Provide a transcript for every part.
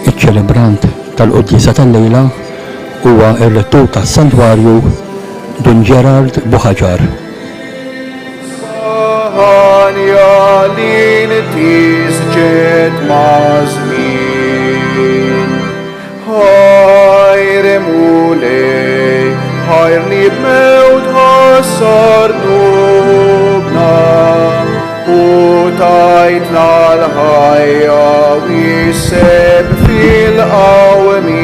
Iċ-ċelebrant tal-quddiesa tal-lejla huwa r-rettur tas-Santwarju Don Gerard Buħaġar. Ħajrni b'mewt ħassar nubna u tajtna l-ħajja wisseb fil-qawmin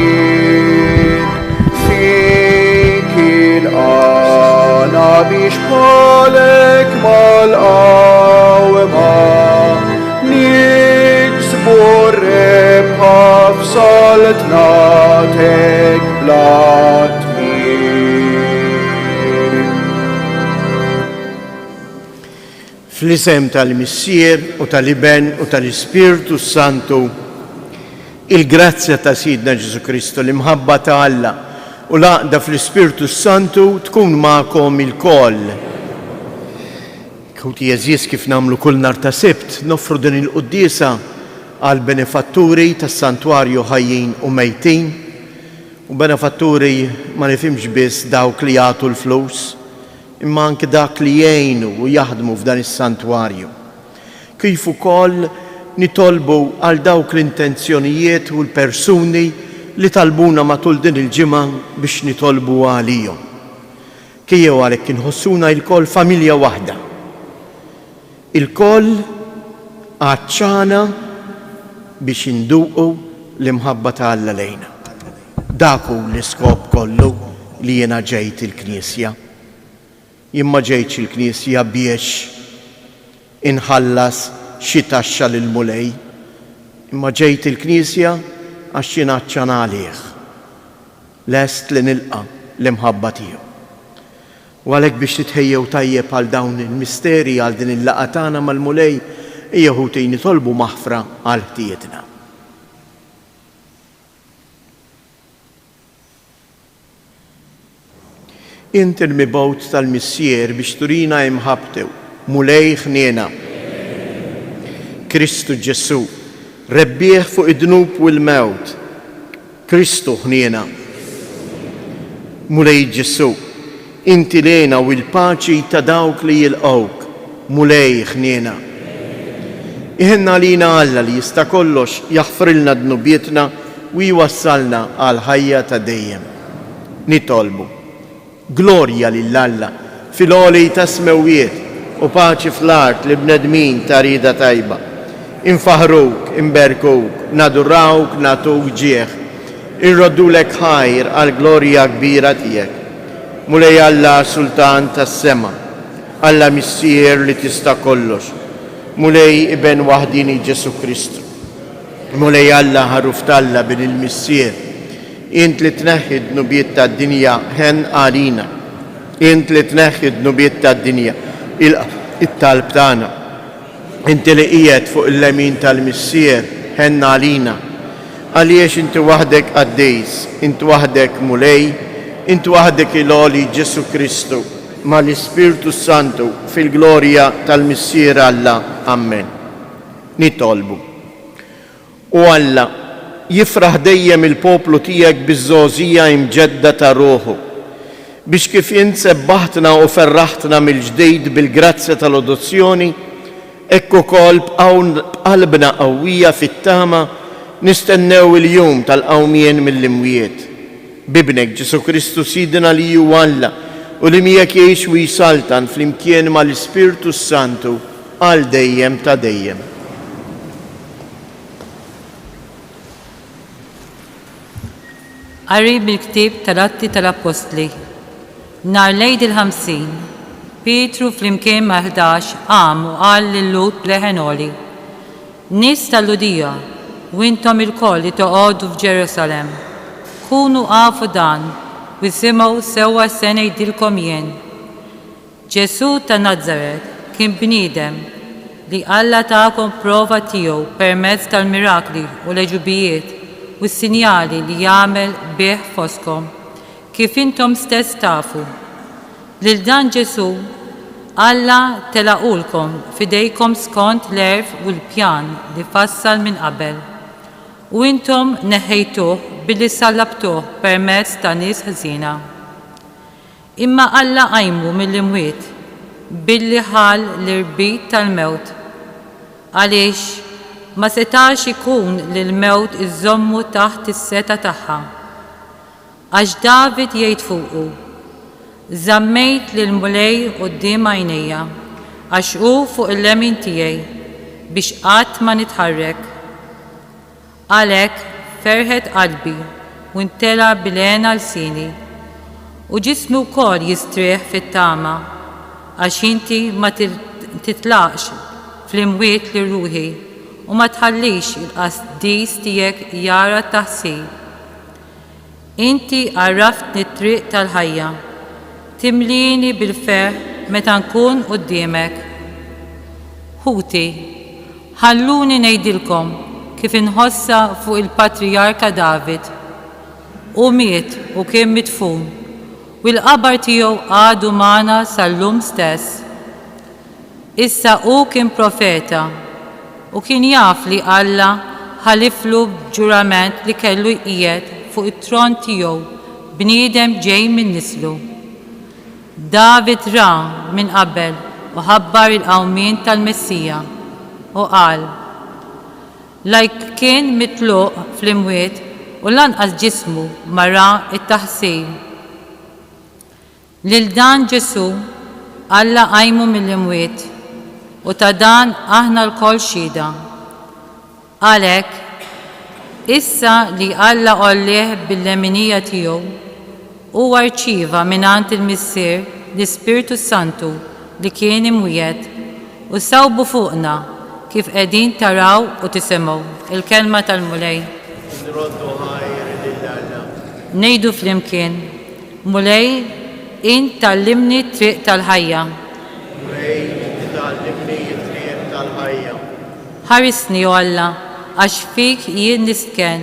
fik il-qana biex bħalek mal-qawma niksbu r-rebħa f'saltnatek blat. Fl-isem tal-Missier u tal-Iben u tal-Ispirtu Santu, il-grazzja ta' Sidna Ġesu Kristu, l-imħabba ta' Alla u l-għaqda fl-Ispirtu Santu tkun ma'kom il-koll. Kuti jeżis kif namlu kull nar ta' Sibt, nofru din il-quddiesa għal benefatturi tas-Santwarju ħajjin u mejtin, u benefatturi ma nifhimx biss dawk li jagħtu l-flus, imma anke dak li jgħinu u jaħdmu f'dan is-santwarju. Kif ukoll nitolbu għal dawk l-intenzjonijiet u l-persuni li talbuna matul din il-ġimgħa biex nitolbu għalihom. Kejjew għalhekk inħossuna l-koll familja waħda. Il-koll għaċċana biex induqu l-imħabba ta' Alla lejna. Dak hu l-iskop kollu li jiena ġejt il-Knisja. Jien ma ġejtx il-Knisja biex inħallas xi taxxa lil mulej, imma ġejt il-Knisja għax jingħaċċana għalih, lest li nilqa' l-imħabba tiegħu. U għalhekk biex titħejjew tajjeb għal dawn il-misterji għal din il-laqgħa tagħna mal-mulej, ejja ħutejn nitolbu maħfra għal ħtietna. Inti l-mibgħut tal-Missier biex turina imħabtew, mulej ħniena. Kristu Ġesu, rebbieħ fuq id-dnub u l-mewt. Kristu ħniena. Mulej Ġesu, inti lejna u l-paċi ta' dawk li jilqgħuk, mulej ħniena. Iħenna lina Alla li jista' kollox jaħfrilna dnubietna u jwassalna għal ħajja ta' dejjem. Nitolbu. Glorja lill-Alla fil-għoli ta' smewiet u paċi fl-art li bnedmin ta' rida tajba. Infaħruk, imberkuk, nadurrawk, natuk ġieħ, irroddulek ħajr għal glorja kbira tiegħek. Mulej Alla Sultan tas-sema, Alla Missier li tista' kollox, mulej Iben waħdini Ġesu Kristu, mulej Alla ħaruf talla bin il-Missier. Int li tneħħid nubiet ta' dinja ħen għalina. Int li tneħħid nubiet ta' dinja il-talb tagħna. Inti li qiegħed fuq il-lemin tal-Missier ħen għalina. Għaliex inti waħdek għaddejs, inti waħdek mulej, inti waħdek il-għoli Ġesu Kristu ma l-Ispirtu Santu fil-glorja tal-Missier Alla. Amen. Nitolbu. U Alla jifraħ dejjem il-poplu tiegħek biż-żgħożija imġedda ta' ruħu biex kif int sebbaħtna u ferraħtna mill-ġdid bil-grazzja tal-adozzjoni, hekk ukoll b'qalbna qawwija fit-tama nistennew il-jum tal-qawmien mill-imwiet. Bibnek Ġesu Kristu Sidna li hu Alla u li miegħek jgħix u jisaltan flimkien mal-Ispirtu Santu għal dejjem ta' dejjem. Qari bil-ktieb tal-Atti tal-Apostli. Nhar Lejl il-50, Pietru flimkien ma' 11 qam u qal lil-Lut Bleħenoli: Nies tal-Ludija, u intom il-koll li toqgħodu f'Ġerusalemm, kunu għafu dan u simgħu sewwa se ngħidilkom jien. Ġesu ta' Nażaret kien bniedem li Alla tagħkom prova tiegħu permezz tal-mirakli u l-eġubijiet u s-sinjali li jagħmel bih foskom, kif intom stess tafu. Lil dan Ġesu Alla telaqulkom fidejkom skont l-erf u l-pjan li fassal minn qabel. U intom neħejtuh billi sallabtuh permezz ta' nies ħażina. Imma Alla qajmu mill-imwiet billi ħal l-irbit tal-mewt. Għaliex ma setax ikun li l-mewt iżommu taħt is-seta tagħha. Għax David jgħid fuqu: Żammejt lil mulej quddiem għajnejja, għax hu fuq il-lemin tiegħi biex qatt ma nitħarrek. Għalhekk ferħet qalbi u ntela bilena l-sini u ġismi wkoll jistrieħ fit-tama għax inti ma titlaqx fl-imwiet li ruħi u ma tħallix il-qasdis tiegħek jara taħsib. Inti għarraftni t-triq tal-ħajja, timlini bil-ferħ meta nkun quddiemek. Ħuti, ħalluni ngħidilkom kif inħossa fuq il-Patriarka David. U miet u kien midfun, u l-qabar tiegħu għadu magħna sal-lum stess. Issa hu kien profeta u kien jaf li Alla ħaliflu b'ġurament li kellu jqiegħed fuq it-tron tiegħu bniedem ġej minn nislu. David ra minn qabel u ħabbar il-qawmien tal-Messija u qal: kien mitluq fl-imwiet u lanqas ġismu mara it-taħsib. Lil dan Ġesu Alla qajmu mill-imwiet u ta' dan aħna l-kol xhieda. Għalhekk issa li Alla qollih bil-leminija tiegħu u rċieva mingħand il-Missier l-Ispiritu Santu li kien imwiet u sawbu fuqna kif qegħdin taraw u tisimgħu il-kelma tal-mulej. Ngħidu flimkien: Mulej, int tallimni t-triq tal-ħajja. Ħarisni o Alla għax fik jien nisken.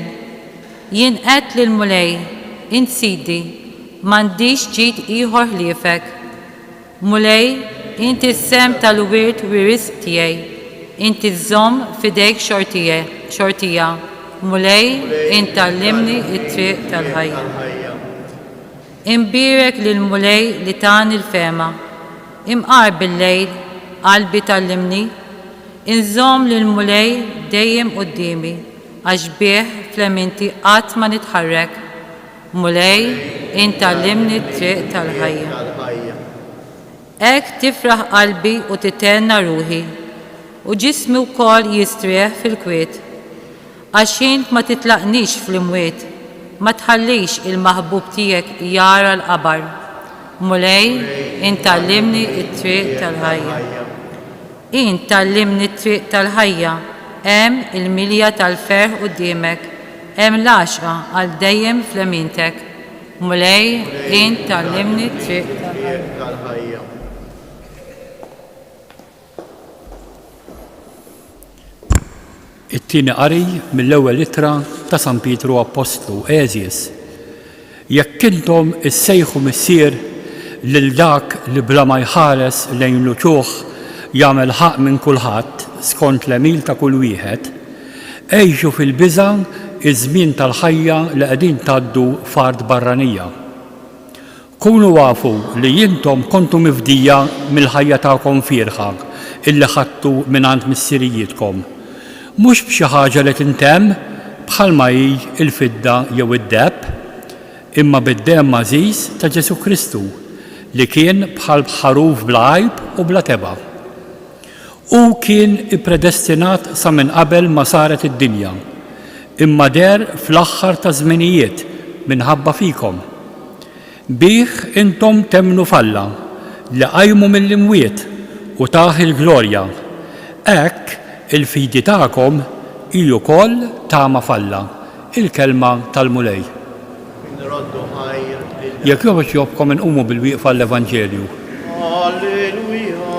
Jien qed lil mulej, int Sidi, m'għandix ġid ieħor ħliefek. Mulej, inti s-sem tal-wirt wiris tiegħi, inti żomm fidejk xortija. Mulej, int tallimni t-triq tal-ħajja. Imbirek lil mulej li tani l-fema, imqar bil-lejl qalbi tallimni, inżomm lil mulej dejjem qudiemi għax bih fl-eminti qatt ma nitħarrek. Mulej, int tallimni t-triq tal-ħajja. Hekk tifraħ qalbi u titenna ruħi u ġismi wkoll jistrieħ fil-kwiet għax int ma titlaqnix fl-imwiet, ma tħallix il-maħbub tiegħek jara l-qabar. Mulej, int tallimni t-triq tal-ħajja. Int tallimni t-triq tal-ħajja, hemm il-milja tal-ferħ quddiemek, hemm l-għaxqa għal dejjem fl-emintek. Mulej, int tallimni t-triq tal-ħajja. It-tieni qari mill-ewwel ittra ta' San Pietru Apostlu Eżies. Jekk intom issejħu missier lil dak li bla ma jħares lejn l-uċuħ jagħmel ħaq minn kulħadd skont l-emil ta' kull wieħed, għejxu fil-biża' iż-żmien tal-ħajja li qegħdin tgħaddu f'art barranija. Kunu għafu li jintom kontu mifdija mill-ħajja tagħkom firħa illi ħadtu mingħand missirijietkom. Mhux b'xi ħaġa li tintemm bħalma hi il-fidda jew id-debb, imma bid-demm mażiż ta' Ġesu Kristu li kien bħal ħaruf bla għajb u bla teba'. U kien ippredestinat sa minn qabel ma saret id-dinja, imma der fl-aħħar ta' żminijiet minħabba fikom. Bih intom temnu falla li qajmu mill-imwiet u taħ il-glorja. Hekk il-fidi tagħkom hi wkoll tama falla, il-kelma tal-mulej. Jekk jobkom inqumu bil-wieqfa l-Evanġelju. Alleluja.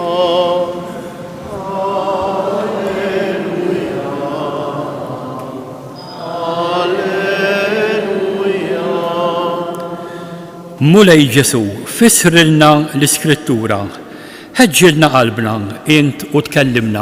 Alleluja. Mulej Ġesu, fisrilna l-Iskrittura. ħeġġilna qalbna int u tkellimna.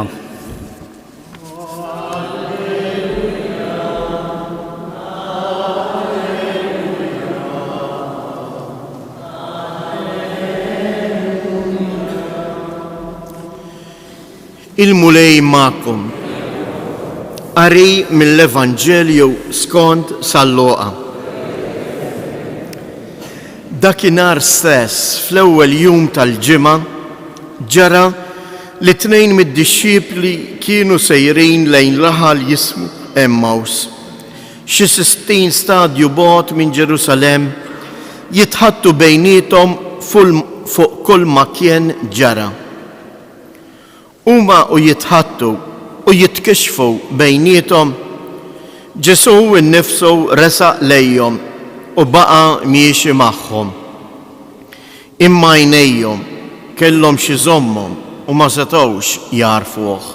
Il-mulej ma'kom. Qari mill-Evanġelju skont San-Luqa. Dakinhar stess fl-ewwel jum tal-ġimgħa ġara li tnejn mid-dixxiepli kienu sejrin lejn raħal jismu Emmaus, xi 60 stadju bogħod minn Ġerusalemm, jitħattu bejniethom fuq kull ma kien ġara. Huma u jitħattu u jitkixfu bejniethom, Ġesu innifsu resaq lejhom u baqa' miexi magħhom. Imma għajnejhom kellhom xi żommhom u ma setgħux jarfuh.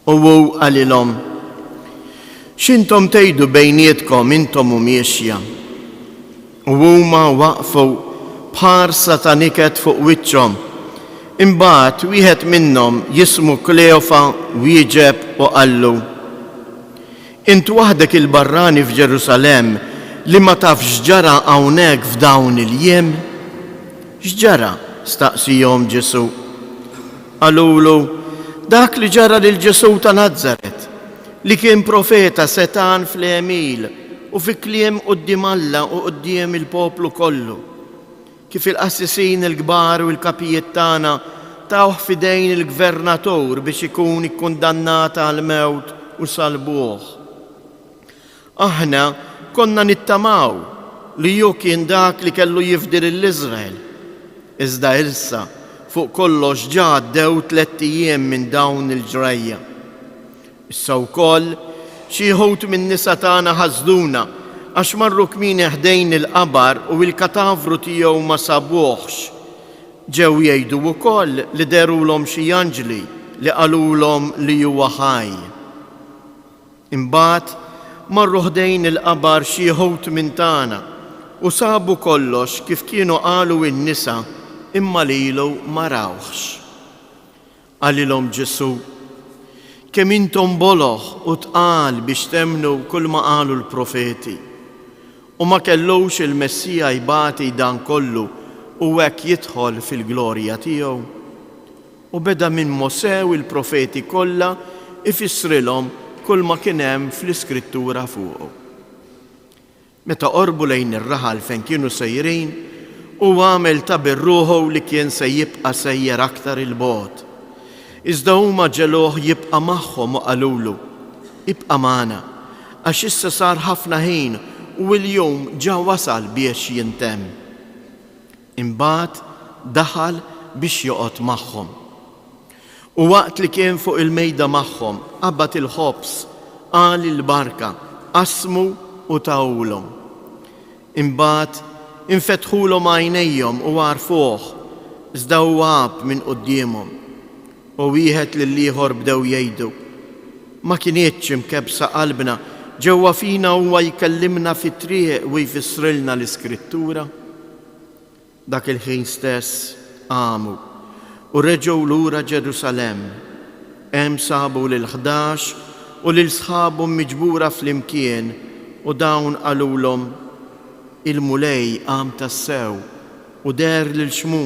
U hu qalilhom: x'intom tgħidu bejnietkom intom u miexja? U huma waqfu bħarsa ta' niket fuq wiċċhom. Imbagħad wieħed minnhom jismu Kleofa wieġeb u qallu: int waħdek il-barrani f'Ġerusalemm li ma tafx ġara hawnhekk f'dawn il-jiem? X'ġara? staqsihom Ġesu. Qalulu: dak li ġara lil Ġesu ta' Nażaret, li kien profeta setan fl-Emil u fi kliem quddiem Alla u quddiem il-poplu kollu. Kif il-qassisin il-kbar u l-kapijiet tagħna tawh f'idejn il-gvernatur biex ikun ikkundannata għal mewt u salbuh. Aħna konna nittamaw li ju kien dak li kellu jifdir l-Iżrael. Iżda issa fuq kollox ġaddew 3 ijiem minn dawn il-ġrejja. Issa wkoll xi wħud min-nisa tagħna ħażduna għax marru kmieni ħdejn il-qabar u l-katavru tiegħu ma sabuhx. Ġew jgħidu wkoll li derulhom xi anġli li qalulhom li huwa ħaj. Imbagħad marru ħdejn il-qabar xi wħud minn tagħna u sabu kollox kif kienu qalu n-nisa imma lilu ma rawhx. Qalilhom Ġesu: kemm intom boloħ u tqal biex temnu kull ma qalu l-profeti. U ma kellux il-Messija jbati dan kollu u hekk jidħol fil-glorja tiegħu. U beda minn Mosè u l-profeti kollha ifissrilhom kull ma kien hemm fl-Iskrittura fuqu. Meta qorbu lejn ir-raħal fejn kienu sejrin, u għamel ta' birruħu li kien se jibqa' sejjer aktar il-bogħod. Iżda huma ġeluh jibqa' magħhom u qalulu: ibqa' magħna, għax issa sar ħafna ħin u l-jum ġa wasal biex jintemm. Imbagħad daħal biex joqgħod magħhom. U waqt li kien fuq il-mejda magħhom qabad il-ħobs, qal il-barka, qasmu u tawlhom. Imbagħad infetħulhom għajnejhom u għarfuh, iżda għab minn qudiemhom. U wieħed lill-ieħor bdew jgħidu: ma kienitx imkebsa qalbna ġewwa fina huwa jkellimna fit-triq u jfissrilna l-Iskrittura? Dak il-ħin stess qamu u reġgħu lura Ġerusalemm. Hemm sabu lil-11 u lil sħabhom miġbura flimkien u dawn qalulhom: il-mulej qam tassew u der lil xmu.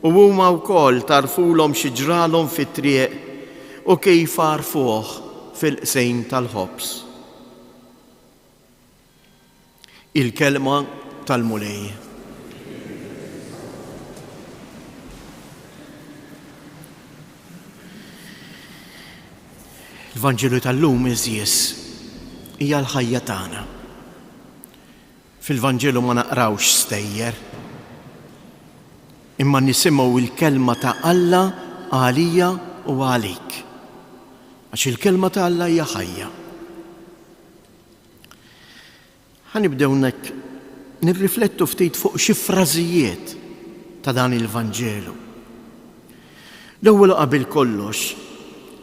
U huma wkoll tarfulhom xi ġralhom fit-triq u kif għarfuh fil-qsejn tal-ħobs. Il-kelma tal-mulej. Il-Vanġelu tal-lum iżjis hija l-ħajja tagħna. Fil-Vanġelu ma naqrawx stejjer, imma nisimgħu il-kelma ta' Alla għalija u għalik. Għax il-kelma ta' Alla hija ħajja. Ħanibdew nirriflettu ftit fuq xi frażijiet ta' dan il-Vanġelu. L-ewwel qabel kollox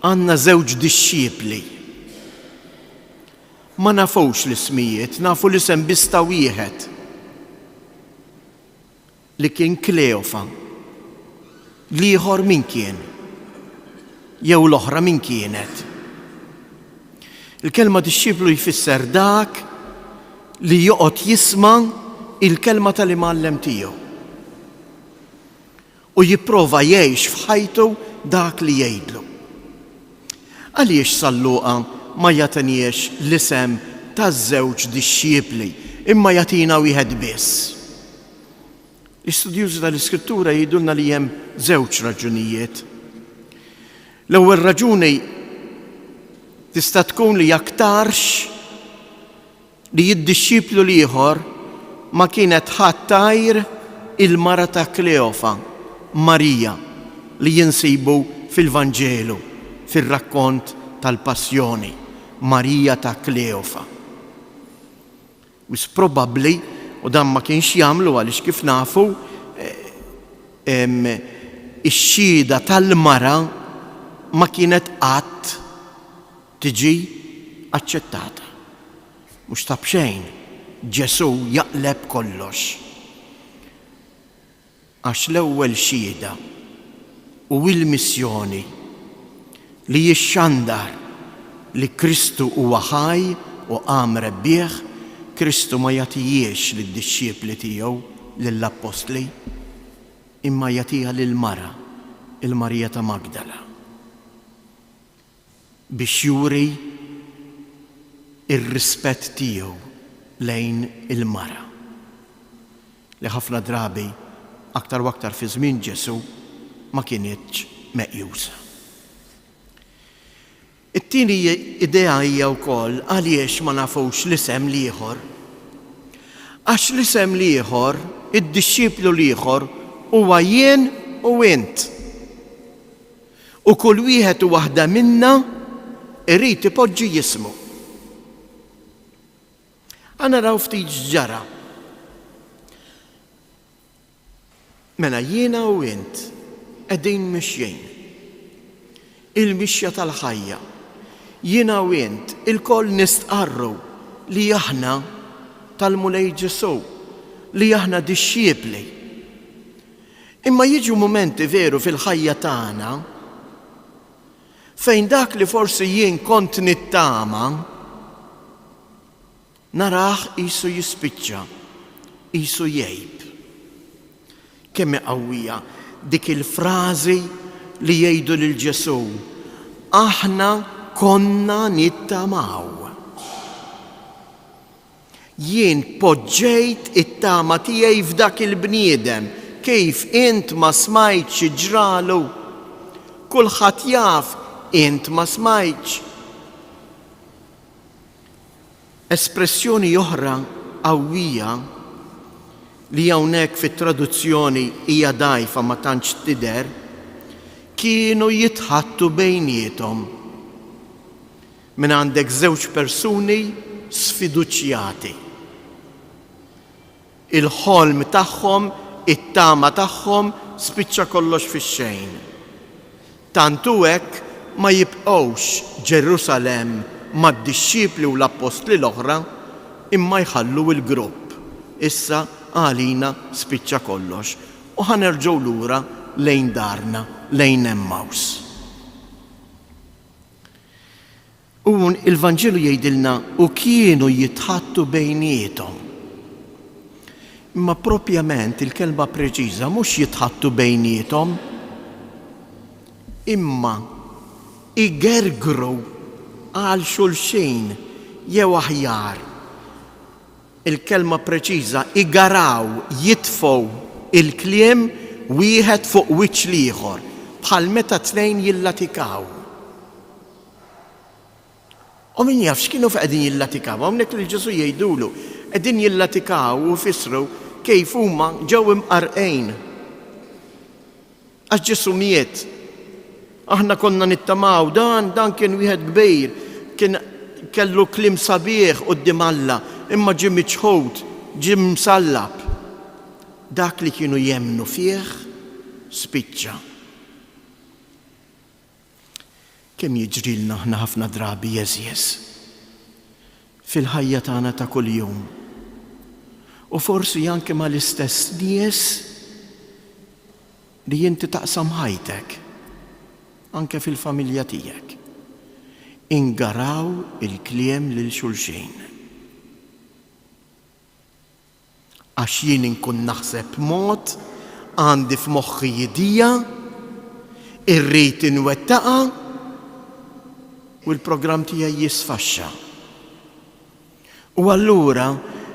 għandna żewġ dixxiepli. Ma nafux l-ismijiet, nafu l-isem bista wieħed li kien Kleofa L-ieħor min kien? Jew l-oħra min kienet? Il-kelma disċiplu jfisser dak li joqgħod jisma' il-kelma tal-imgħallem tiegħu u jipprova jgħix f'ħajtu dak li jgħidlu. Għaliex San-Luqa ma jagħtiniex l-isem taż-żewġ disċipli imma jagħtina wieħed biss? L-istudjużi tal-Iskrittura jgħidulna li hemm żewġ raġunijiet. L-ewwel raġuni tista' tkun li aktarx li jid-disċiplu ieħor ma kienet ħattajr il-mara ta' Kleofa, Marija, li jinsibu fil-Vanġelu, fil-rakkont tal-Passjoni, Marija ta' Kleofa. Wis probabbli, u dan ma kienx jagħmlu għaliex kif nafu, ix-xhieda tal-mara ma kienet qatt tiġi aċċettata. Mhux ta' bxejn, Ġesu jaqleb kollox. Għax l-ewwel xhieda u l-missjoni li jixxandar li Kristu huwa ħaj u qam rebbieħ, Kristu ma jagħtijiex lid-disċiepli tiegħu, lill-Apostli, imma jagħtiha lill-mara, il-Marija ta' Magdala, biex juri ir-rispett tiegħu lejn il-mara li ħafna drabi aktar u aktar fi żmien Ġesu ma kienitx meqjusa. It-tieni idea hija wkoll għaliex ma nafux l-isem l-ieħor. Għax l-isem l-ieħor, id-disċiplu l-ieħor huwa jien u int. U kull wieħed u waħda minna irid ipoġġi jismu. Għana raw ftit ġara. Mela jiena u int qegħdin mixjejn. Il-mixja tal-ħajja. Jiena u int il-koll nistqarru li aħna tal-mulej Ġesu, li aħna disċiepli. Imma jiġu momenti veru fil-ħajja tagħna fejn dak li forsi jien kont nittama naraħ qisu jispiċċa, qisu jgħib. Kemm qawwija dik il-frażi li jgħidu lil Ġesu, aħna konna nittamaw. Jien poġġejt it-tama tiegħi f'dak il-bniedem, kif int ma smajtx ġralu. Kulħadd jaf int ma smajtx. Espressjoni oħra qawwija li hawnhekk fit-traduzzjoni hija dgħajfa ma tantx tidher, kienu jitħattu bejniethom. Minn għandek żewġ persuni sfiduċjati. Il-ħolm tagħhom, it-tama tagħhom spiċċa kollox fix-xejn. Tantu hekk ma jibqgħux Ġerusalemm mad-disċipli u l-Apostli l-oħra imma jħallu l-grupp. Issa għalina spiċċa kollox u ħanerġgħu lura lejn darna, lejn Emmaus. U il-Vanġelu jgħidilna u kienu jitħattu bejniethom. Imma propjament il-kelma preċiża mhux jitħattu bejniethom, imma igergru għal xulxin jew aħjar. Il-kelma preċiża igaraw, jitfgħu il-kliem wieħed fuq wiċċ l-ieħor, bħal meta tnejn jillatikaw. U min jaf x'kienu qegħdin jillatikaw, hawnhekk li Ġesu jgħidulu qegħdin jillatikaw u fissru kif huma ġew imqarqejn. Għax Ġesu miet. Aħna konna nittamaw dan kien wieħed kbir, kien kellu kliem sabiħ quddiem Alla, imma ġie miċħud, ġie msallab. Dak li kienu jemmnu fih spiċċa. Kemm jiġrilna aħna ħafna drabi jeżjes fil-ħajja tagħna ta' kuljum. U forsi anke mal-istess nies li inti taqsam ħajtek anke fil-familja tiegħek. Ingaraw il-kliem lil xulxin. Għax jien inkun naħseb mod, għandi f'moħħi idea, irrid inwettaqa u l-programm tiegħi jisfaxxa. U allura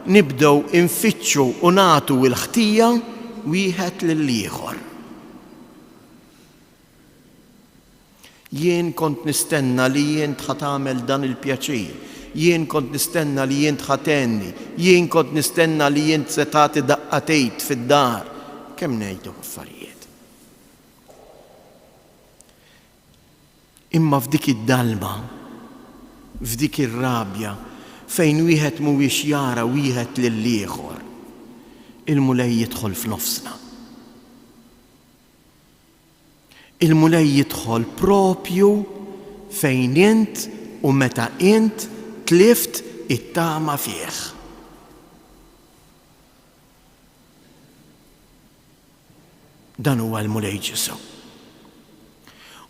nibdew infittxu u nagħtu l-ħtija wieħed lill-ieħor. Jien kont nistenna li jien tagħmel dan il-pjaċir, jien kont nistenna li jien tħatenni, jien kont nistenna li jien se tagħti daqqatejt fid-dar. Kemm ngħidu affarijiet. Imma f'dik id-dalma, f'dik ir-rabja, fejn wieħed mhuwiex jara wieħed lill-ieħor, il-mulej jidħol f'nofsna. Il-mulej jidħol propju fejn int u meta int tlift it-tama fih. Dan huwa l-mulej Ġesu.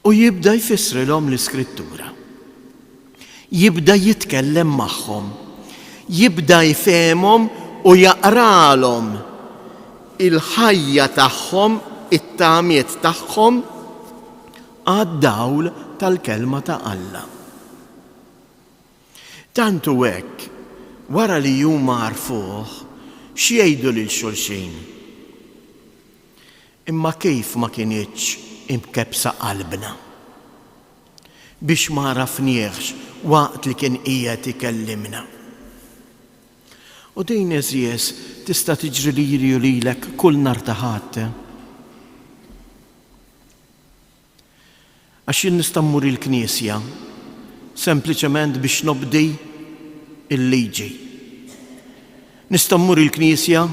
U jibda jfissrilhom l-Iskrittura. Jibda jitkellem magħhom. Jibda jfehmhom u jaqralhom il-ħajja tagħhom, it-tamiet tagħhom għad-dawl tal-kelma ta' Alla. Tantu hekk, wara li huma għarfuh, x'jgħidu lil xulxin. Imma kif ma kienitx imkebsa qalbna biex ma rafniex waqt li kien qiegħed ikellimna. U din eżies tista' tiġri lili u lilek kull nhar ta' ħadd. Għax jien nista' mmur il-Knisja sempliċement biex nobdi il-liġi. Nista' mmur il-Knisja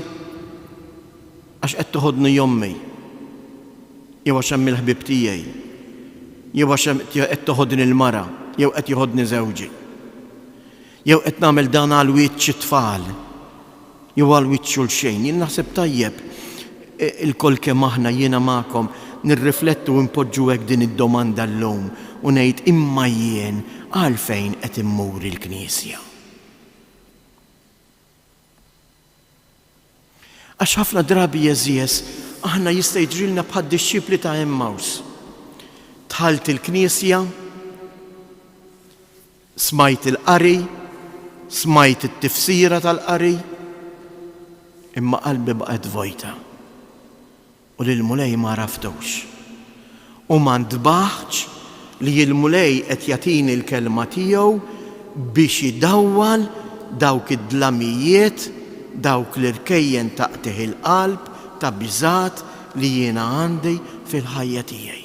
għax qed toħodni jommi, jew għax hemm il-ħbieb tiegħi, jew għax qed toħodni l-mara, jew qed joħodni żewġi. Jew qed nagħmel dan għal wiċċ tfal, jew għal wiċċ xulxejn. Jien naħseb tajjeb il-kol kemm aħna jiena magħkom nirriflettu u npoġġu hekk din id-domanda llum u ngħid imma jien għalfejn qed immur il-Knisja. Għax ħafna drabi jeżies aħna jista' jiġrilna bħad disċipli ta' Emmaus. Dħalt il-Knisja, smajt il-qari, smajt it-tifsira tal-qari, imma qalbi baqgħet vojta. U li l-mulej ma raftux. U ma ntbaħħx li l-mulej qed jagħtini l-kelma tiegħu biex idawwal dawk id-dlamijiet, dawk l-irkejjen taqtih il-qalb ta' biżgħat li jiena għandi fil-ħajja tiegħi.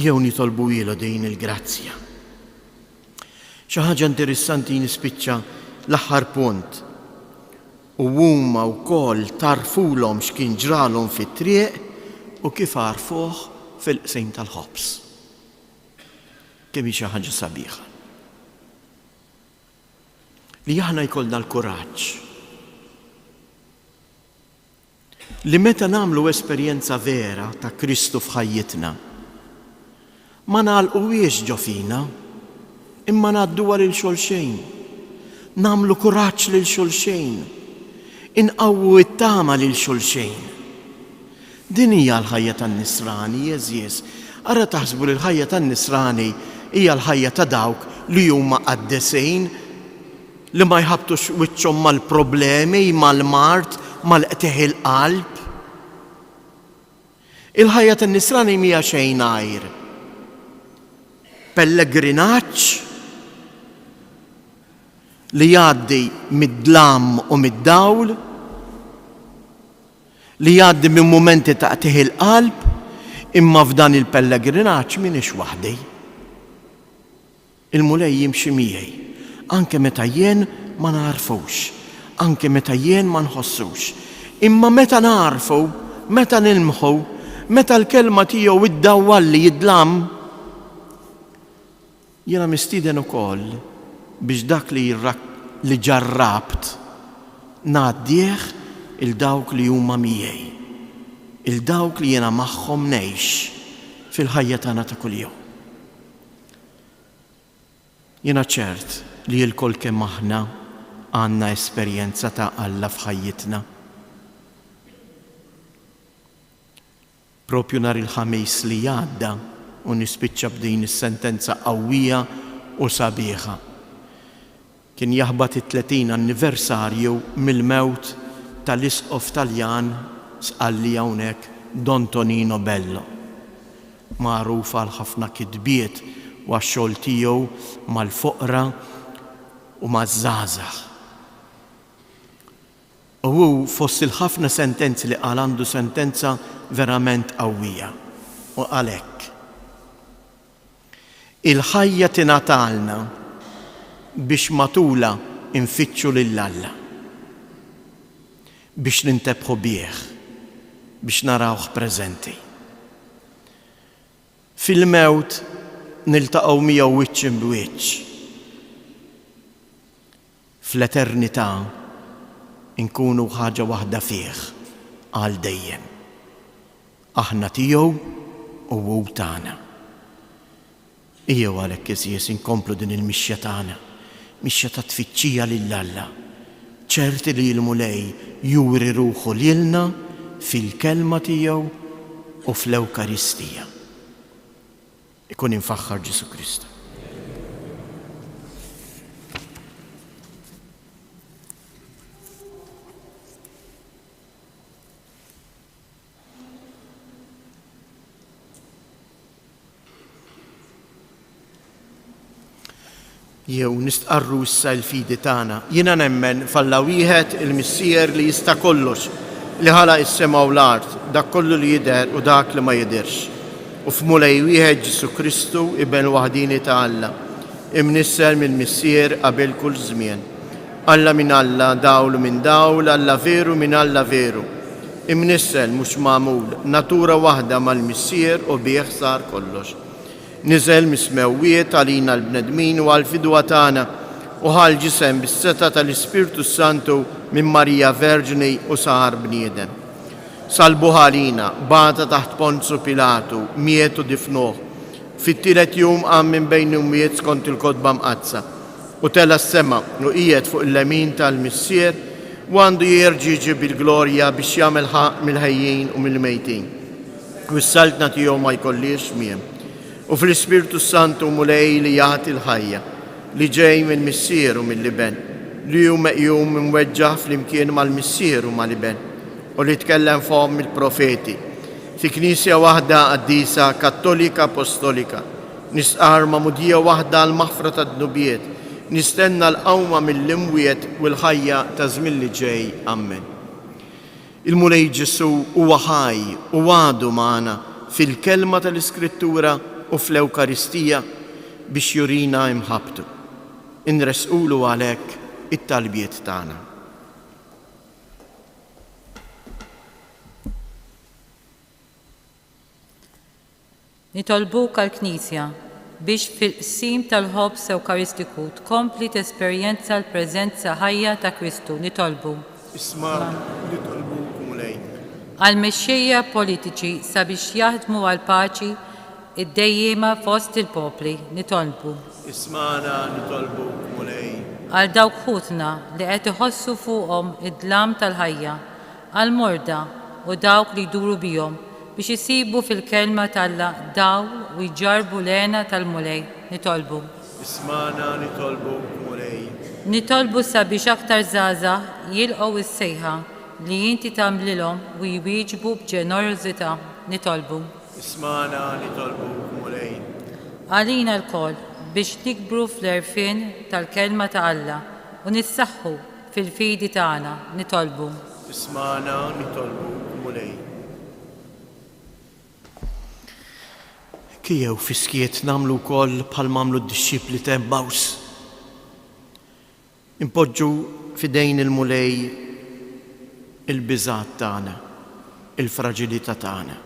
Jew nitolbu ilu din il-grazzja. Xi ħaġa interessanti nispiċċa l-aħħar punt. U huma wkoll tarfulhom x'kien ġralhom fit-triq u kif għarfuh fil-qsejm tal-ħobs. Kemm hi xi ħaġa sabiħa. Li aħna jkollna l-kuraġġ li meta nagħmlu esperjenza vera ta' Kristu f'ħajjitna ma nagħlquhiex ġo fina imma ngħadduha lil xulxejn. Nagħmlu kuraġġ lil xulxejn. Inqawwu it-tama lil xulxejn. Din hija l-ħajja tan-nisrani jeżies. Ara taħsbu li l-ħajja tan-nisrani hija l-ħajja ta' dawk li huma qaddesejn li ma jħabtux wiċċhom mal-problemi, mal-mart, mal-qteħ il-qalb. Il-ħajja tan-nisrani mija xejn għajr. Pellegrinaġġ li jgħaddi mid-dlam u mid-dawl, li jgħaddi minn mumenti ta' qteħ il-qalb, imma f'dan il-pellegrinaġġ m'iniex waħdi. Il-mulej jimxi miegħi. Anke meta jien ma narfux, anke meta jien ma nħossux. Imma meta narfu, meta nilmħu, meta l-kelma tiegħu iddawwal li jidlam, jiena mistieden ukoll biex dak li ġarrabt ngħaddih il-dawk li huma miegħi, il-dawk li jiena magħhom ngħix fil-ħajja tagħna ta' kuljum. Jiena ċert li l-kol kemm aħna għandna esperjenza ta' Alla f'ħajjitna. Propju nhar il-ħamis li għadda u nispiċċa b'din is-sentenza qawwija u sabiħa. Kien jaħbad it-30 anniversarju mill-mewt tal-Isqof Taljan sqalli hawnhekk Don Tonino Bello, magħruf għal ħafna kitbiet u għax-xogħol tiegħu mal-foqra u maż-żgħażagħ. U hu fost il-ħafna sentenzi li qal għandu sentenza verament qawwija u għalhekk. Il-ħajja tingħatalna biex matula infittxu lill-Alla, biex nintebħu bih, biex narawh preżenti. Fil-mewt niltaqgħu miegħu wiċċ b'wiċċ. Fl-eternità inkunu ħaġa waħda fih għal dejjem. Aħna tiegħu u hu tagħna. Ejjew għalhekk iżjed inkomplu din il-mixja tagħna, mixja ta' tfittxija lill-Alla, ċerti li l-mulej juri ruħu lilna fil-kelma tiegħu u fl-Ewkaristija. Ikun infaħħar Ġesu Kristu. Jew nistqarru issa l-fidi tagħna. Jiena nemmen falla wieħed il-Missier li jista' kollox, li ħalaq is-sema u l-art, dak kollu li jidher u dak li ma jidhirx. U f'mulej wieħed Ġesu Kristu ibn waħdini ta' Alla, imnissel mill-Missier qabel kull żmien. Alla minn Alla, dawl minn dawl, Alla veru minn Alla veru. Imnissel mhux magħmul, natura waħda mal-Missier u bih sar kollox. Niżel mismewwiet għalina l-bnedmin u għal-fidwa tagħna u ħal ġisem bis-seta tal-Ispirtu Santu minn Marija Verġini u sar bniedem. Salbu ħalina, bata taħt Ponzu Pilatu, mietu difnuh. Fit-tielet jum qam minn bejn ummiet skont il-kotba mqazza u tela s-sema u qiegħed fuq il-lemin tal-Missier u għandu jerġiġi bil-glorja biex jagħmel ħaq mill-ħejjin u mill-mejtin. U s-saltna tiegħu ma jkollix miem. U fl-Ispirtu Santu mulej li jagħti l-ħajja, li ġej minn Missier u mill-Liben, li hu meqjum imweġġaħ flimkien mal-Missier u mal-Liben, u li tkellem fuqhom mill-profeti, fi Knisja waħda qaddisa Kattolika Apostolika, nisqar ma'mudija waħda l-maħfra tad-dnubiet, nistenna l-qawma mill-imwiet u l-ħajja ta' żmien li ġej. Amen. Il-mulej Ġesu huwa ħaj u għadu magħna fil-kelma tal-Iskrittura u fl-Ewkaristija biex jurina imħabtu. Inresqulu għalhekk it-talbiet tagħna. Nitolbuk għall-Knisja biex fil-qsim tal-ħobbs Ewkaristiku tkompli tesperjenza l-preżenza ħajja ta' Kristu. Nitolbu. Isma' nitolbuk mulej. Għal-mexxejja politiċi sabiex jaħdmu għal-paċi id-dejjema fost il-popli. Nitolbu. Ismana nitolbuk mulej. Għal dawk ħutna li qed iħossu fuqhom id-dlam tal-ħajja, għal morda u dawk li jduru bihom biex isibu fil-kelma tal-Alla dawl u jġarbu lena tal-mulej. Nitolbu. Ismana nitolbuk mulej. Nitolbu sabiex aktar żgħażagħ jilqgħu is-sejħa li inti tagħmlilhom u jwieġbu b'ġenerożità. Nitolbu. Ismana nitolbuk mulej. Għalina l-koll biex nikbru fl-erfien tal-kelma ta' Alla u nissaħħu fil-fidi tagħna. Nitolbu. Ismana nitolbuk mulej. Kijjew fiskiet namlu wkoll bħal mamlu d-disċipli ta' Emmaus. Impoġġu fidejn il-mulej il-biżat tagħna, il-fraġilità tagħna.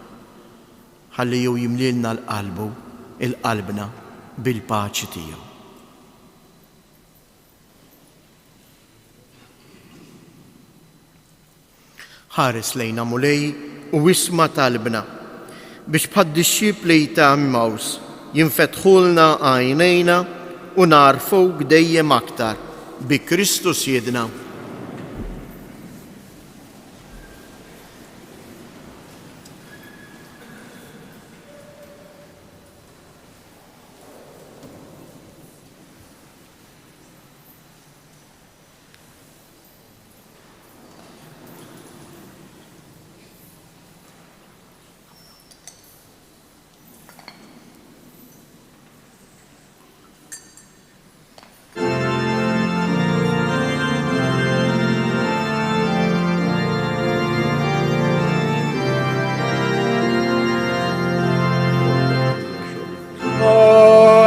Ħalli jew jimlilna l-qalbna bil-paċi tiegħu. ħares lejna mulej u wisma talbna biex bħad-disċipli ta' Emmaus jinfetħulna għajnejna u narfuk dejjem aktar bi Kristus Siedna.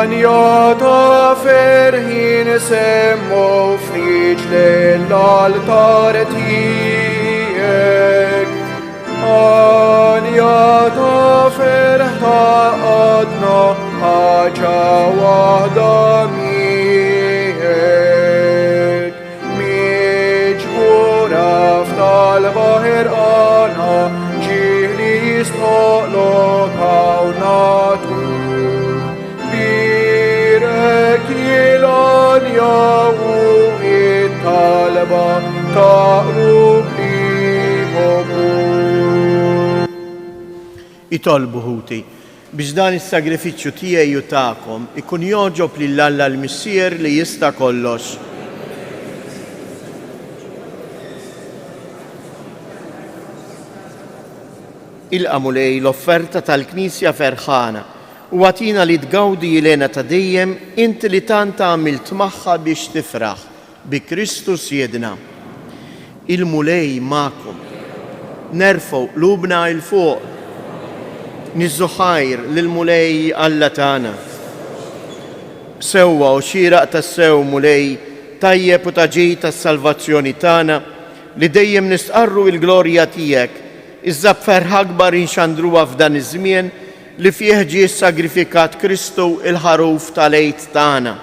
Anja ferħin semmu friġ l-altar tijek. Anja ferħ ta' għadna ħaġa wahda miegħek. Miġbura f'tal-baħir għana ġiħli jistħoqlok hawnatu. Kilanja u it-talba taqrub liħom. Itolbu ħuti biex dan is-sagrifiċċju tiegħi u tagħkom ikun joġob lill-Alla l-Missier li jista' kollox. Ilqa' mulej l-offerta tal-Knisja ferħana u għatina li tgawdi jilena ta' dejjem inti li tant għamilt magħha biex tifraħ bi Kristus Siedna. Il-mulej ma'kom, nerfgħu qlubna il fuq, niżżu ħajr lill-mulej Alla tagħna. Sewwa u xieraq tas-sew mulej tajjeb u taġej tas-salvazzjoni tagħna li dejjem nistqarru l-glorja tiegħek iżda b'ferħ akbar inxandruha f'dan iż-żmien li fih ġie sagrifikat Kristu il-ħaruf tal-għid tagħna.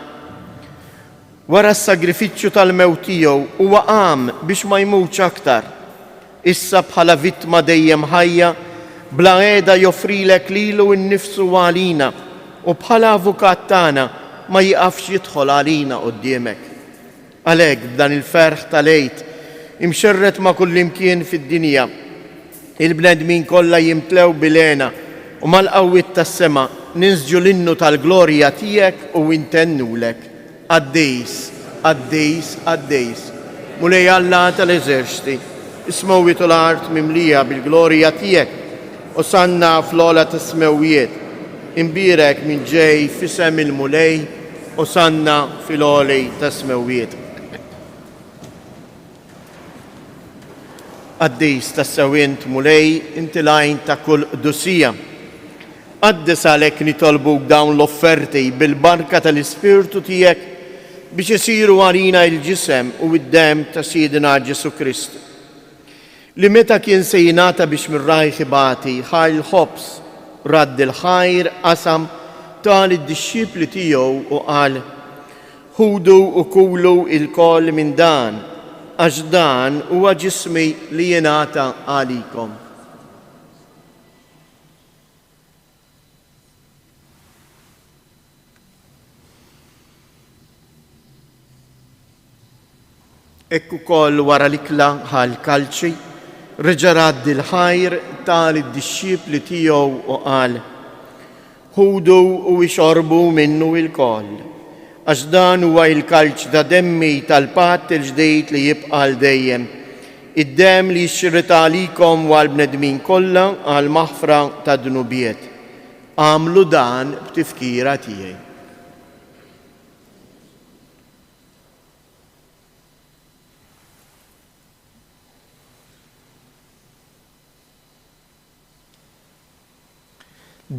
Wara s-sagrifiċċju tal-mewt tiegħu huwa qam biex ma jmutx aktar. Issa bħala vittma dejjem ħajja bla qiegħda joffrilek lilu nnifsu għalina u bħala avukat tagħna ma jiqafx jidħol għalina quddiemek. Għalhekk b'dan il-ferħ tal-għid imxerret ma' kullimkien fid-dinja il-bnedmin kollha jimtlew bilena u mal-qawwiet tas-sema ninsġu l-innu tal-glorja tiegħek u intennulek. Għaddejs, għaddejs, għaddejs. Mulej Alla tal-eżerċiti, ismowit u l-art mimlija bil-glorja tiegħek u sanna fl-ola tas-smewijiet. Imbirek minn ġej fisem il-mulej u sanna fil-olej tas-smewijiet. Għaddejs tas-sewint mulej inti lajn ta' kull qdusija. Għaddes għalhekk nitolbuk dawn l-offerti bil-barka tal-Ispirtu tiegħek biex isiru għalina l-ġisem u d-dem ta' Siedna Ġesu Kristu. Li meta kien se jingħata biex mir-rajħ ibati ħaj l-ħobs radd il-ħajr qasam tal id-disċipli tiegħu u qal: ħudu u kulu il-koll minn dan għax dan huwa ġismi li jingħata għalikom. Ekku koll wara l-ikla ħal kalċi, reġa' raddi l-ħajr tal id-disċipli tiegħu u qal: ħudu u ixorbu minnu il-koll, għax dan huwa il-kalċ ta' demmi tal-patt il-ġdejt li jibqa' dejjem, id-dem li jixxirrita għalikom u għall-bnedmin kollha għal maħfra ta' dnubiet. Għamlu dan b'tifkira tiegħi.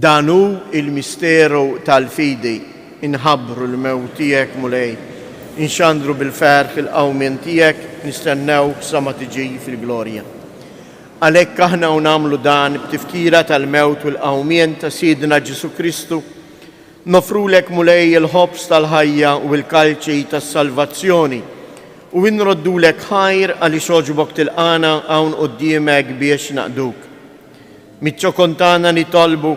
Danu il-misteru tal-fidi inħabbru l-mewt tiegħek mulej, inxandru bil-ferħ il-qawmien tiegħek nistennew sa ma tiġi fil-glorja. Għalhekk aħna u nagħmlu dan b'tifkira tal-mewt u l-qawmien ta' Siedna Ġesu Kristu, nofrulek mulej il-ħobs tal-ħajja u l-kalċi tas-salvazzjoni u nroddulek ħajr għaliex oġbok tilqana hawn quddiemek biex naqduk. Miċ-ċokontana nitolbu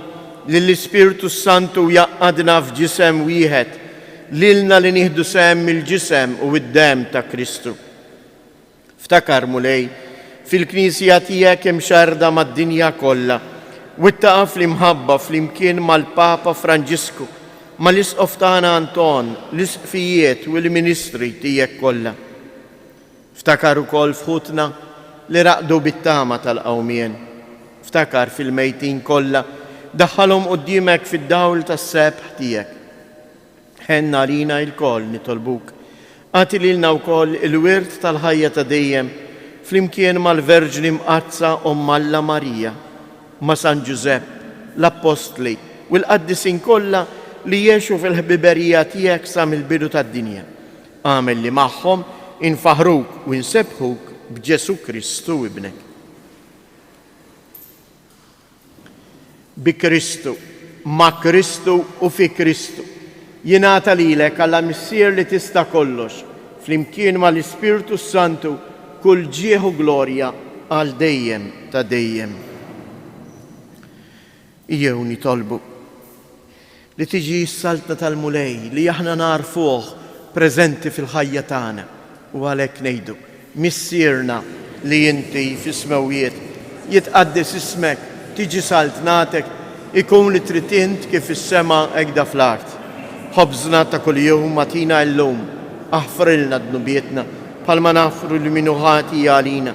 lill-Ispirtu Santu jaqqadna f'ġisem wieħed, lilna li nieħdu sehem mill-ġisem u d-dem ta' Kristu. Ftakar mulej fil-Knisja tiegħek imxarda mad-dinja kollha u ttaqa' fl-imħabba flimkien mal-Papa Franġisku, mal-Isqof tagħna Anton, l-isqfijiet u l-ministri tiegħek kollha. Ftakar ukoll f'ħutna li raqdu bit-tama tal-qawmien. Ftakar fil-mejtin kollha daħħalhom quddiemek fid-dawl tas-sebħ tiegħek. Ħenna lina l-koll nitolbuk. Għati lilna wkoll il-wirt tal-ħajja ta' dejjem flimkien mal-Verġni Mqazza Alla Marija, ma' San Giuseppe, l-Apostli u l-qaddisin kollha li jgħixu fil-ħbiberija tiegħek sa mill-bidu tad-dinja. Għamel li magħhom infaħruk u nsebħuk b'Ġesu Kristu ibnek. Bi Kristu, ma' Kristu u fi Kristu jingħata lilek għalla missier li tista' kollox flimkien mal-Ispirtu Santu kull ġieħu glorja għal dejjem ta' dejjem. Jew nitolbu li tiġi s-saltna tal-mulej li aħna narfuh preżenti fil-ħajja tagħna u għalhekk ngħidu missierna li inti fis-smawijiet jitqaddis ismek, tiġi saltnatek, ikun li trid int kif is-sema hekk fl-art. Ħobżna ta' kuljum matina llum, aħfrilna dnubietna bħalma nafru li minu ħati għalina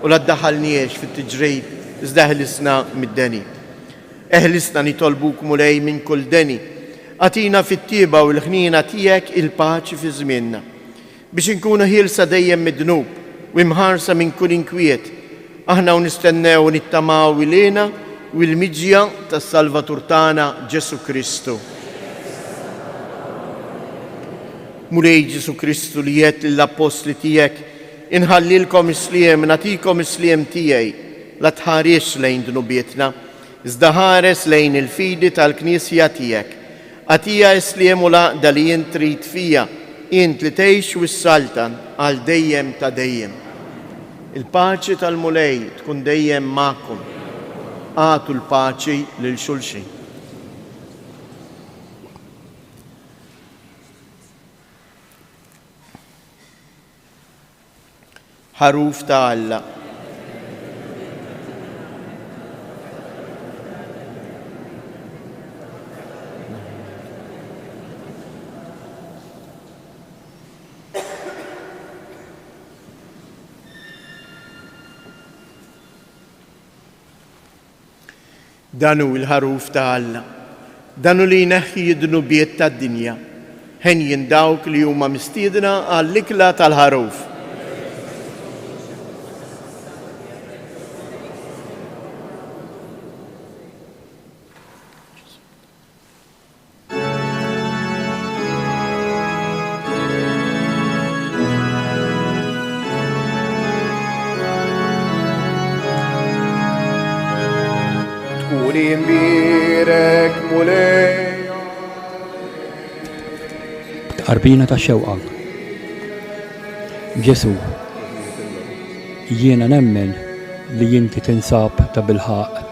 u la ddaħħalniex fit-tiġrejb iżda eħlisna mid-deni. Eħlisna nitolbuk mulej minn kull deni, għatina fit-tieba u l-ħnina tiegħek il-paċi fi żmienna biex inkunu ħielsa dejjem mid-dnub u imħarsa minn kull inkwiet. Aħna u nistennew u nittamaw ilina u l-miġja tas-Salvatur tagħna Ġesu Kristu. Mulej Ġesu Kristu li jgħid lill-Apostli tiegħek inħallilkom isliem, nagħtikom isliem tiegħi, la tħarix lejn dnubietna, iżda ħares lejn il-fidi tal-Knisja tiegħek. Għatija isliem u laqda li jien trid fija, int li tgħix wis-saltan għal dejjem ta' dejjem. Il-paċi tal-mulej tkun dejjem magħkom. Għatu l-paċi lil xulxin. ħaruf ta' Alla. Danu il-ħaruf ta' Alla, danu li jneħħi d-dnubiet tad-dinja, ħen dawk li huma mistiedna għall-ikla tal-ħaruf. Imbirek mulej. Qarbina ta' xewqa. Ġesu, jiena nemmen li inti tinsab ta' bilħaq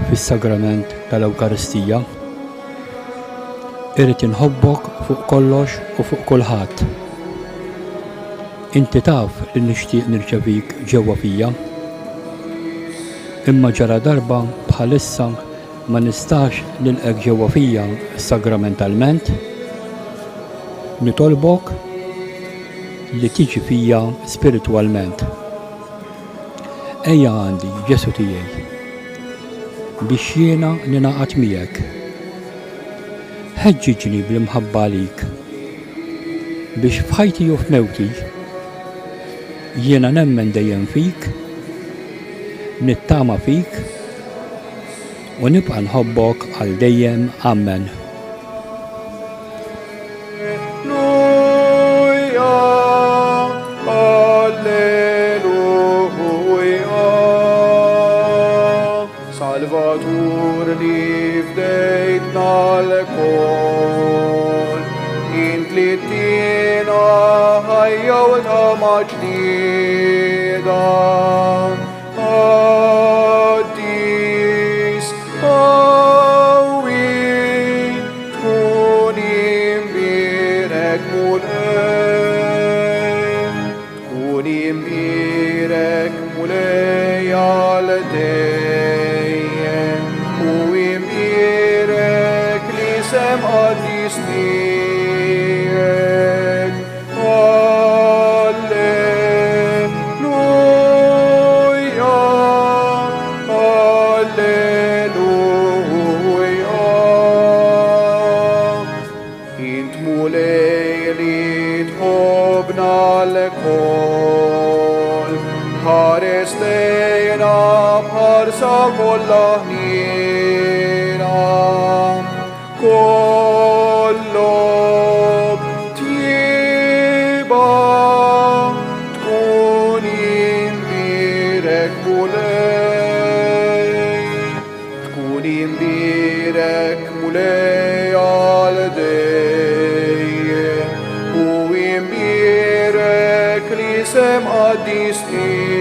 fis-sagrament tal-Ewkaristija. Irrid inħobbok fuq kollox u fuq kulħadd. Inti taf li nixtieq nirċevik ġewwa fija. Imma ġara darba bħalissa ma nistax nilqek ġewwa fija sagramentalment, nitolbok li tiġi fija spiritwalment. Ejja għandi Ġesu tiegħi biex jiena ninaqat miegħek. Ħeġġiġni bl-imħabba għalik biex f'ħajti u f'mewti jiena nemmen dejjem fik, nittama fik u nibqa' nħobbok għal dejjem. Amen. Salvatur li fdejtna l-kol, int li tina ħajja وتما جديدة قديس قوي تكوني مبيرك مولاي تكوني مبيرك مولاي على دايم ومبيرك لسم قديس ليك Allah nina kollob tiba tkuni mbirek mulej al dejje u imbirek lisem qaddis lek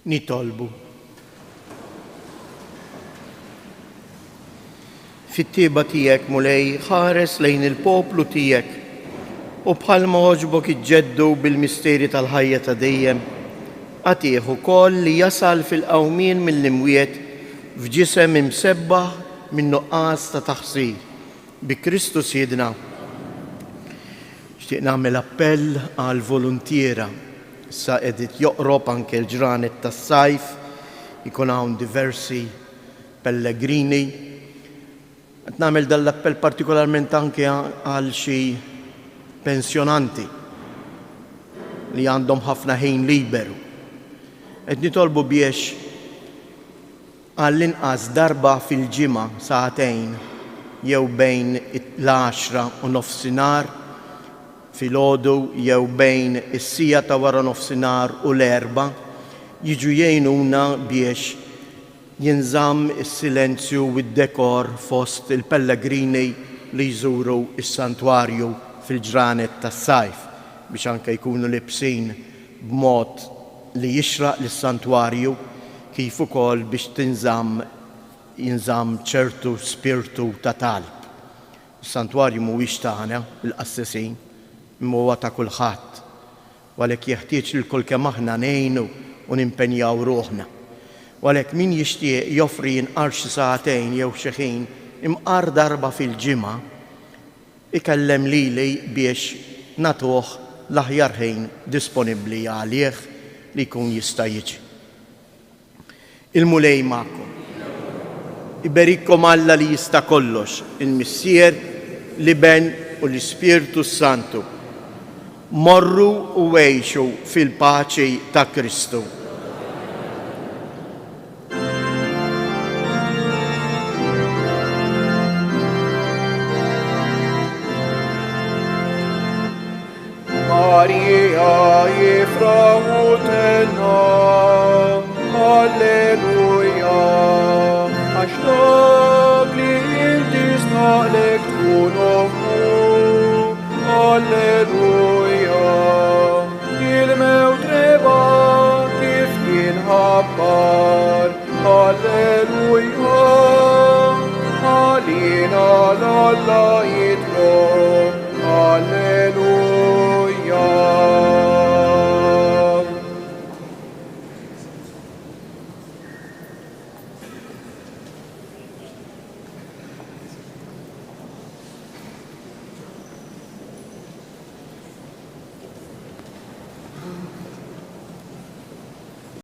nitolbu. Fit-tieba tiegħek mulej ħares lejn il-poplu tiegħek u bħalma għoġbok iġġeddu bil-misteri tal-ħajja ta' dejjem, għatih ukoll li jasal fil-qawmien mill-imwiet f'ġisem imsebbaħ min nuqqas ta' taħsir bi Kristu Siedna. Xtieq nagħmel appell għal voluntiera sa qegħdin joqrob anke l-ġranet tas-sajf, ikun hawn diversi pellegrini. Qed nagħmel dan l-appell partikolarment anke għal xi pensjonanti li għandhom ħafna ħin liberu. Qed nitolbu biex għall-inqas darba fil-ġimgħa sa'tejn jew bejn l-10 u nofsinhar filgħodu jew bejn is-sija ta' wara nofsinhar u l-4 jiġu jgħinuna biex jinżamm is-silenzju u d-dekor fost il-pellegrini li jżuru s-santwarju fil-ġranet tas-sajf biex anke jkunu libsin b'mod li jixraq lis-santwarju kif ukoll biex jinżamm ċertu spirtu ta' talb. Is-santwarju mhuwiex tagħna il-qassisin, imma huwa ta' kulħadd. Għalhekk jeħtieġ li lkoll kemm aħna ngħinu u nimpenjaw ruħna. Għalhekk min jixtieq joffri jinqar xi sa'tejn jew xi ħin imqar darba fil-ġimgħa ikellem lili biex nagħtuh l-aħjar ħin disponibbli għalih li jkun jista' jiġi. Il-mulej magħkom. Iberikkom Alla li jista' kollox, il-Missier, l-Iben u l-Ispirtu Santu. Morru u għejxu fil-paċi ta' Kristu. Maria jifraħu tenna, Alleluja, għax dak li inti snaqlek tkun ovvu, Alleluja, il-mewt reba kif jinħabbar, Alleluja, għalina l-Allah